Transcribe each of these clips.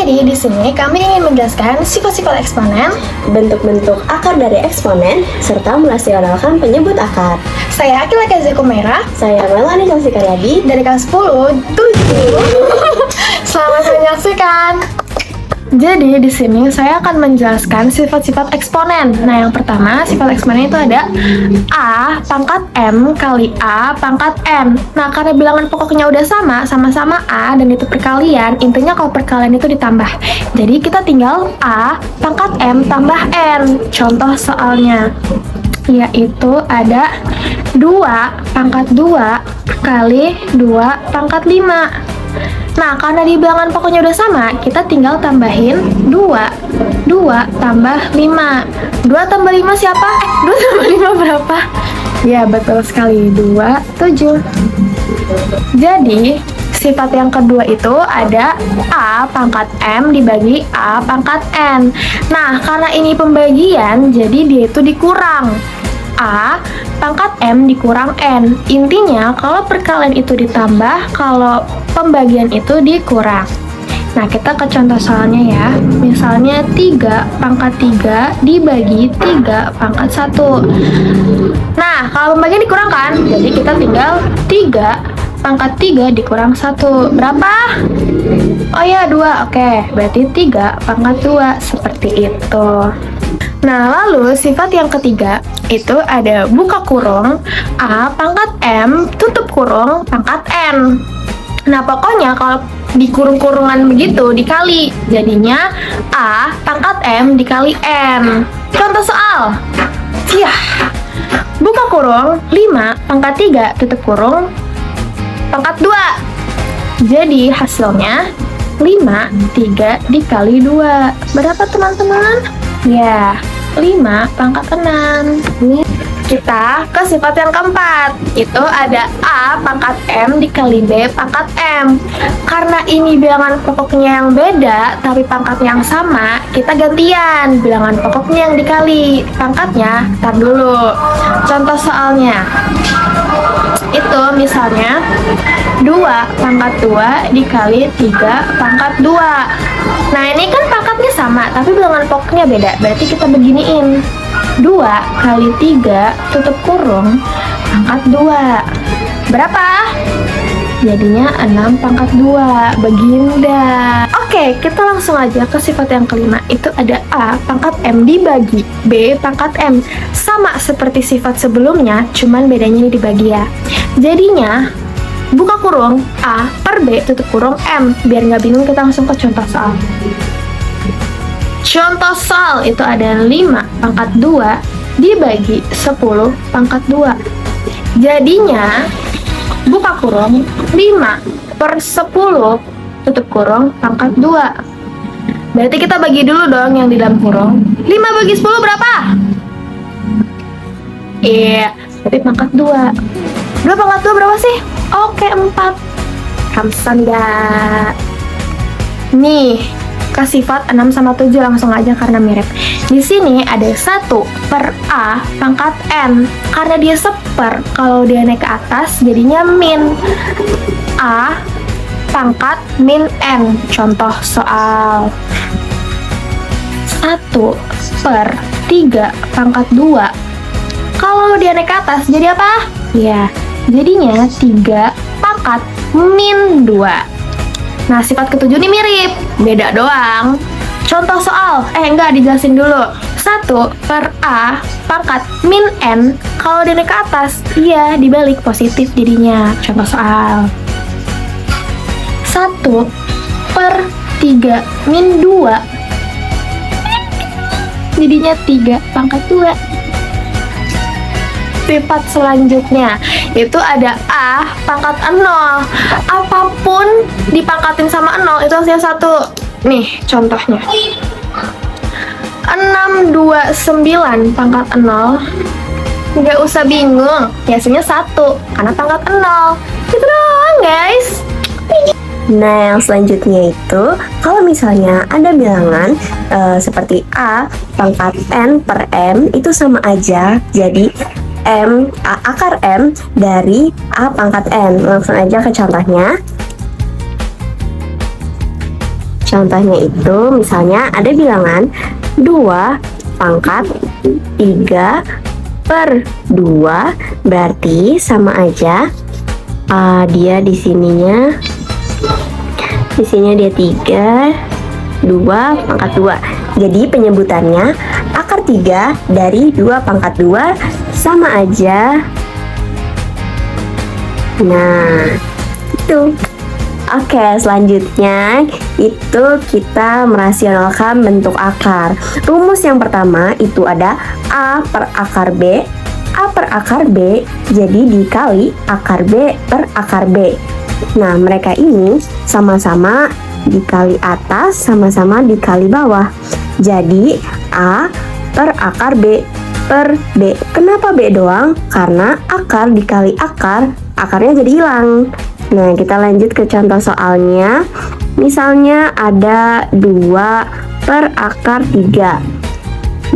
Jadi di sini kami ingin menjelaskan sifat-sifat eksponen, bentuk-bentuk akar dari eksponen, serta merasionalkan penyebut akar. Saya Akila Kazi Kumaira Saya Melani Karyadi dari kelas 10 7. Selamat menyaksikan. Jadi di sini saya akan menjelaskan sifat-sifat eksponen. Nah, yang pertama sifat eksponen itu ada A pangkat M kali A pangkat N. Nah, karena bilangan pokoknya udah sama-sama A dan itu perkalian, intinya kalau perkalian itu ditambah. Jadi kita tinggal A pangkat M tambah N. Contoh soalnya yaitu ada 2 pangkat 2 kali 2 pangkat 5. Nah, karena di bilangan pokoknya udah sama, kita tinggal tambahin 2 tambah 5. 2 tambah 5 siapa? 2 tambah 5 berapa? Ya, betul sekali, 2, 7. Jadi, sifat yang kedua itu ada A pangkat M dibagi A pangkat N. Nah, karena ini pembagian, jadi dia itu dikurang. A pangkat M dikurang N. Intinya, kalau perkalian itu ditambah, kalau pembagian itu dikurang. Nah, kita ke contoh soalnya ya. Misalnya 3 pangkat 3 dibagi 3 pangkat 1. Nah, kalau pembagian dikurang kan? Jadi kita tinggal 3 pangkat 3 dikurang 1. Berapa? Oh ya, 2. Oke, berarti 3 pangkat 2. Seperti itu. Nah, lalu sifat yang ketiga itu ada buka kurung A pangkat M tutup kurung pangkat N. Nah, pokoknya kalau di kurung-kurungan begitu dikali, jadinya A pangkat M dikali N. Contoh soal. Ya. Buka kurung 5 pangkat 3 tutup kurung pangkat 2. Jadi hasilnya 5 3 dikali 2. Berapa teman-teman? Ya, 5 pangkat 6. Kita ke sifat yang keempat. Itu ada A pangkat M dikali B pangkat M. Karena ini bilangan pokoknya yang beda, tapi pangkatnya yang sama, kita gantian. Bilangan pokoknya yang dikali, pangkatnya tar dulu. Contoh soalnya. Itu misalnya 2 pangkat 2 dikali 3 pangkat 2. Nah, ini kan pangkatnya sama, tapi bilangan pokoknya beda. Berarti kita beginiin. 2 kali 3 tutup kurung pangkat 2. Berapa? Jadinya 6 pangkat 2. Begini. Oke, kita langsung aja ke sifat yang kelima. Itu ada A pangkat M dibagi B pangkat M. Sama seperti sifat sebelumnya, cuman bedanya ini dibagi ya. Jadinya buka kurung A per B tutup kurung M. Biar nggak bingung, kita langsung ke contoh soal. Contoh soal itu ada 5 pangkat 2 dibagi 10 pangkat 2. Jadinya buka kurung 5 per 10 tutup kurung pangkat 2. Berarti kita bagi dulu dong yang di dalam kurung. 5 bagi 10 berapa? Iya, berarti pangkat 2. 2 pangkat 2 berapa sih? Oke, 4. Kamsan gak? Nih, ke sifat 6 sama 7 langsung aja karena mirip. Di sini ada 1 per A pangkat N. Karena dia seper, kalau dia naik ke atas jadinya min. A pangkat min N. Contoh soal. 1 per 3 pangkat 2. Kalau dia naik ke atas jadi apa? Ya, jadinya 3 pangkat min 2. Nah, sifat ketujuh ini mirip, beda doang. Contoh soal, enggak, dijelasin dulu. 1 per A pangkat min N, kalau dia naik ke atas, iya, dibalik positif jadinya. Contoh soal. 1 per 3 min 2, jadinya 3 pangkat 2. Sifat selanjutnya itu ada A pangkat 0. Apapun dipangkatin sama 0 itu hasilnya 1. Nih contohnya. 629 pangkat 0. Nggak usah bingung, hasilnya 1 karena pangkat 0. Gitu doang guys. Nah, yang selanjutnya itu, kalau misalnya ada bilangan seperti A pangkat N per M, itu sama aja. Jadi akar M dari A pangkat N. Langsung aja ke contohnya. Contohnya itu misalnya ada bilangan 2 pangkat 3 per 2, berarti sama aja dia di sininya dia 3, 2 pangkat 2. Jadi penyebutannya akar 3 dari 2 pangkat 2 sama aja. Nah, itu. Oke, selanjutnya itu kita merasionalkan bentuk akar. Rumus yang pertama itu ada A per akar B. A per akar B jadi dikali akar B per akar B. Nah, mereka ini sama-sama dikali atas, sama-sama dikali bawah. Jadi A per akar B per B. Kenapa B doang? Karena akar dikali akar, akarnya jadi hilang. Nah, kita lanjut ke contoh soalnya. Misalnya ada 2 per akar 3.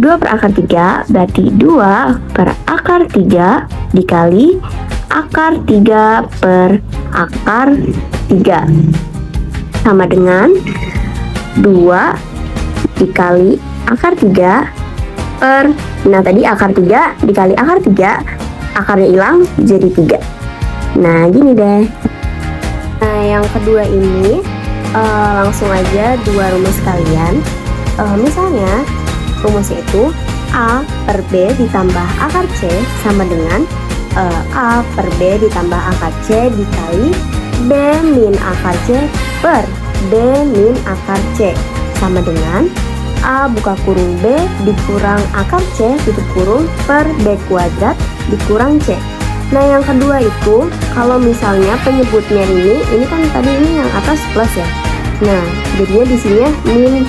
2 per akar 3 berarti 2 per akar 3 dikali akar 3 per akar 3. Sama dengan 2 dikali akar 3 per, nah tadi akar 3 dikali akar 3, akarnya hilang jadi 3. Nah, gini deh. Nah, yang kedua ini langsung aja dua rumus kalian. Misalnya rumusnya itu A per B ditambah akar C sama dengan A per B ditambah akar C dikali B min akar C per B min akar C sama dengan A buka kurung B dikurang akar C tutup kurung per B kuadrat dikurang C. Nah, yang kedua itu kalau misalnya penyebutnya ini kan tadi ini yang atas plus ya. Nah, jadinya di sini min.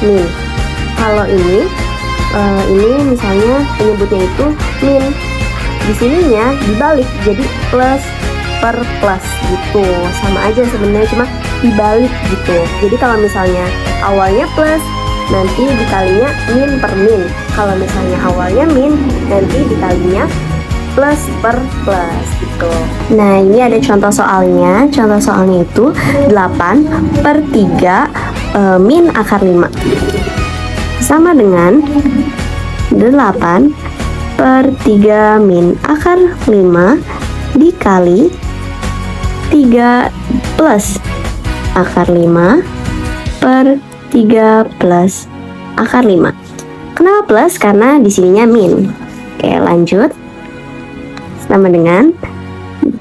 Kalau ini misalnya penyebutnya itu min. Di sininya dibalik jadi plus per plus gitu. Sama aja sebenarnya, cuma dibalik gitu. Jadi kalau misalnya awalnya plus, nanti dikalinya min per min. Kalau misalnya awalnya min, nanti dikalinya plus per plus gitu. Nah, ini ada contoh soalnya. Contoh soalnya itu 8 per 3 min akar 5 sama dengan 8 per 3 min akar 5 dikali 3 plus akar 5 per 3 plus akar 5. Kenapa plus? Karena di sininya min. Oke, lanjut. Sama dengan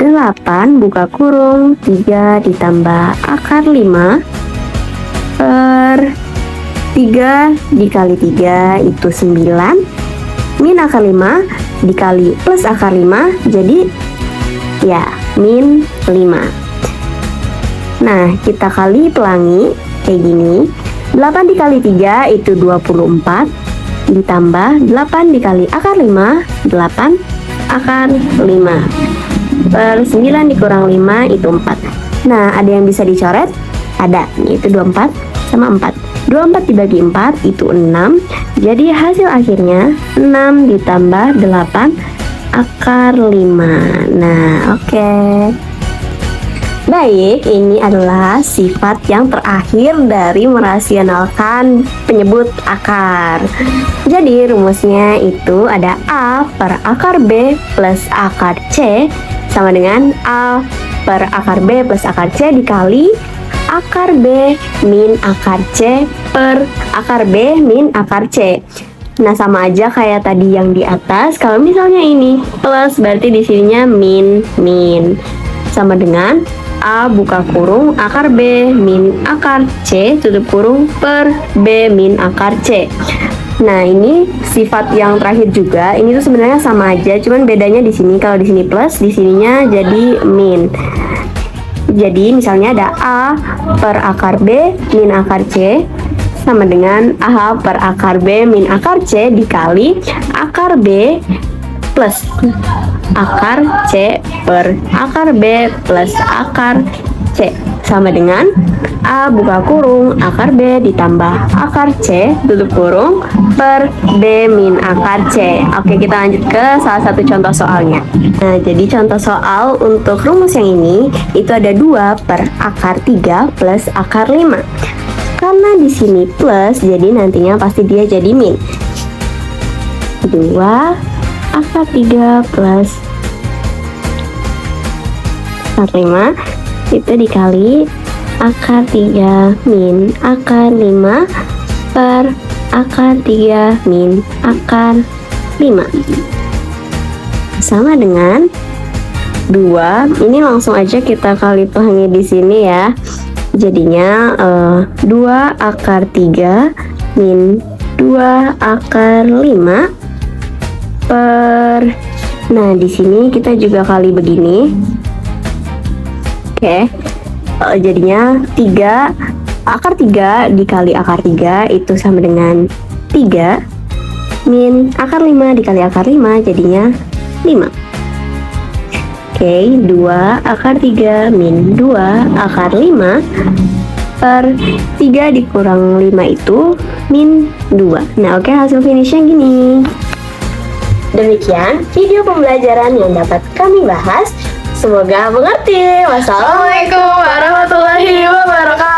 8 buka kurung 3 ditambah akar 5 per 3 dikali 3 itu 9 min akar 5 dikali plus akar 5 jadi ya min 5. Nah, kita kali pelangi kayak gini. 8 dikali 3 itu 24 ditambah 8 dikali akar 5 8 akar 5 per 9 dikurang 5 itu 4. Nah, ada yang bisa dicoret? Ada, yaitu 24 sama 4. 24 dibagi 4 itu 6. Jadi hasil akhirnya 6 ditambah 8 akar 5. Nah, oke. Baik, ini adalah sifat yang terakhir dari merasionalkan penyebut akar. Jadi rumusnya itu ada A per akar B plus akar C sama dengan A per akar B plus akar C dikali akar B min akar C per akar B min akar C. Nah, sama aja kayak tadi yang di atas. Kalau misalnya ini plus berarti di sininya min sama dengan A buka kurung akar B min akar C tutup kurung per B min akar C. Nah, ini sifat yang terakhir juga. Ini tuh sebenarnya sama aja, cuman bedanya di sini kalau di sini plus, di sininya jadi min. Jadi misalnya ada A per akar B min akar C sama dengan A per akar B min akar C dikali akar B plus akar C per akar B plus akar C sama dengan A buka kurung akar B ditambah akar C tutup kurung per B min akar C. Oke, kita lanjut ke salah satu contoh soalnya. Nah, jadi contoh soal untuk rumus yang ini itu ada 2 per akar 3 plus akar 5. karena di sini plus, jadi nantinya pasti dia jadi min. 2 akar 3 plus akar 5 itu dikali akar 3 min akar 5 per akar 3 min akar 5 sama dengan 2. Ini langsung aja kita kali pelangi di sini ya. Jadinya 2 akar 3 min 2 akar 5 per, nah di sini kita juga kali begini. Oke. Jadinya 3 akar 3 dikali akar 3 itu sama dengan 3 min akar 5 dikali akar 5 jadinya 5. Oke, 2 akar 3 min 2 akar 5 per 3 dikurang 5 itu min 2. Nah, oke, hasil finishnya gini. Demikian video pembelajaran yang dapat kami bahas. Semoga mengerti. Wassalamualaikum Assalamualaikum warahmatullahi wabarakatuh.